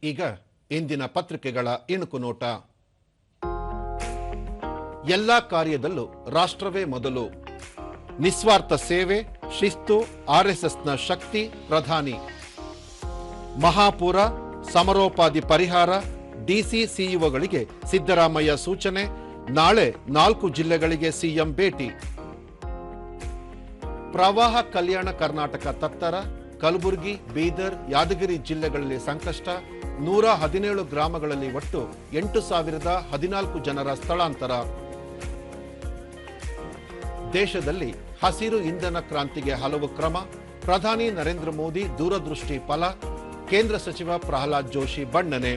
ಈಗ ಇಂದಿನ ಪತ್ರಿಕೆಗಳ ಇಣುಕು ನೋಟ. ಎಲ್ಲ ಕಾರ್ಯದಲ್ಲೂ ರಾಷ್ಟ್ರವೇ ಮೊದಲು, ನಿಸ್ವಾರ್ಥ ಸೇವೆ, ಶಿಸ್ತು, ಆರ್ಎಸ್ಎಸ್ನ ಶಕ್ತಿ ಪ್ರಧಾನಿ. ಮಹಾಪೂರ, ಸಮರೋಪಾದಿ ಪರಿಹಾರ, ಡಿಸಿ ಸಿಇಒಗಳಿಗೆ ಸಿದ್ದರಾಮಯ್ಯ ಸೂಚನೆ. ನಾಳೆ 4 ಜಿಲ್ಲೆಗಳಿಗೆ ಸಿಎಂ ಭೇಟಿ. ಪ್ರವಾಹ ಕಲ್ಯಾಣ ಕರ್ನಾಟಕ ತತ್ತರ. ಕಲಬುರಗಿ, ಬೀದರ್, ಯಾದಗಿರಿ ಜಿಲ್ಲೆಗಳಲ್ಲಿ ಸಂಕಷ್ಟ. 117 ಗ್ರಾಮಗಳಲ್ಲಿ ಒಟ್ಟು 8,014 ಜನರ ಸ್ಥಳಾಂತರ. ದೇಶದಲ್ಲಿ ಹಸಿರು ಇಂಧನ ಕ್ರಾಂತಿಗೆ ಹಲವು ಕ್ರಮ. ಪ್ರಧಾನಿ ನರೇಂದ್ರ ಮೋದಿ ದೂರದೃಷ್ಟಿ ಫಲ. ಕೇಂದ್ರ ಸಚಿವ ಪ್ರಹ್ಲಾದ್ ಜೋಶಿ ಬಣ್ಣನೆ.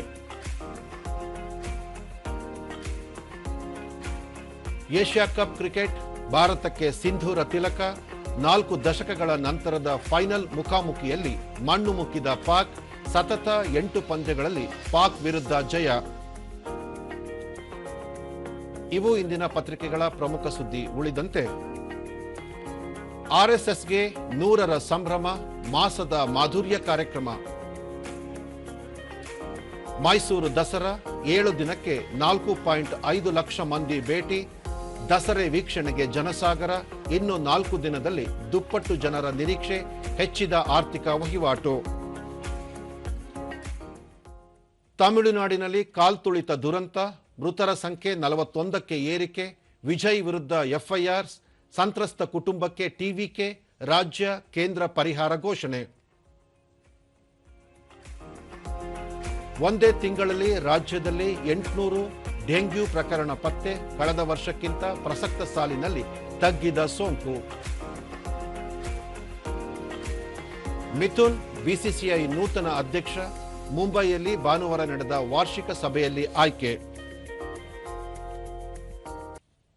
ಏಷ್ಯಾ ಕಪ್ ಕ್ರಿಕೆಟ್, ಭಾರತಕ್ಕೆ ಸಿಂಧೂರ ತಿಲಕ. 4 ದಶಕಗಳ ನಂತರದ ಫೈನಲ್ ಮುಖಾಮುಖಿಯಲ್ಲಿ ಮಣ್ಣು ಮುಕ್ಕಿದ ಪಾಕ್. ಸತತ 8 ಪಂದ್ಯಗಳಲ್ಲಿ ಪಾಕ್ ವಿರುದ್ಧ ಜಯ. ಇವು ಇಂದಿನ ಪತ್ರಿಕೆಗಳ ಪ್ರಮುಖ ಸುದ್ದಿ. ಉಳಿದಂತೆ ಆರ್ಎಸ್ಎಸ್ಗೆ 100ರ ಸಂಭ್ರಮ, ಮಾಸದ ಮಾಧುರ್ಯ ಕಾರ್ಯಕ್ರಮ. ಮೈಸೂರು ದಸರಾ 7 ದಿನಕ್ಕೆ 4.5 ಲಕ್ಷ ಮಂದಿ ಭೇಟಿ. ದಸರೆ ವೀಕ್ಷಣೆಗೆ ಜನಸಾಗರ. ಇನ್ನು 4 ದಿನದಲ್ಲಿ ದುಪ್ಪಟ್ಟು ಜನರ ನಿರೀಕ್ಷೆ. ಹೆಚ್ಚಿದ ಆರ್ಥಿಕ ವಹಿವಾಟು. ತಮಿಳುನಾಡಿನಲ್ಲಿ ಕಾಲ್ತುಳಿತ ದುರಂತ. ಮೃತರ ಸಂಖ್ಯೆ 41ಕ್ಕೆ ಏರಿಕೆ. ವಿಜಯ್ ವಿರುದ್ಧ ಎಫ್ಐಆರ್. ಸಂತ್ರಸ್ತ ಕುಟುಂಬಕ್ಕೆ ಟಿವಿಕೆ. ರಾಜ್ಯ ಕೇಂದ್ರ ಪರಿಹಾರ ಘೋಷಣೆ. ಒಂದೇ ತಿಂಗಳಲ್ಲಿ ರಾಜ್ಯದಲ್ಲಿ 800 ಡೆಂಗ್ಯೂ ಪ್ರಕರಣ ಪತ್ತೆ. ಕಳೆದ ವರ್ಷಕ್ಕಿಂತ ಪ್ರಸಕ್ತ ಸಾಲಿನಲ್ಲಿ ತಗ್ಗಿದ ಸೋಂಕು. ಮಿಥುನ್ ಬಿಸಿಸಿಐ ನೂತನ ಅಧ್ಯಕ್ಷ. ಮುಂಬೈಯಲ್ಲಿ ಭಾನುವಾರ ನಡೆದ ವಾರ್ಷಿಕ ಸಭೆಯಲ್ಲಿ ಆಯ್ಕೆ.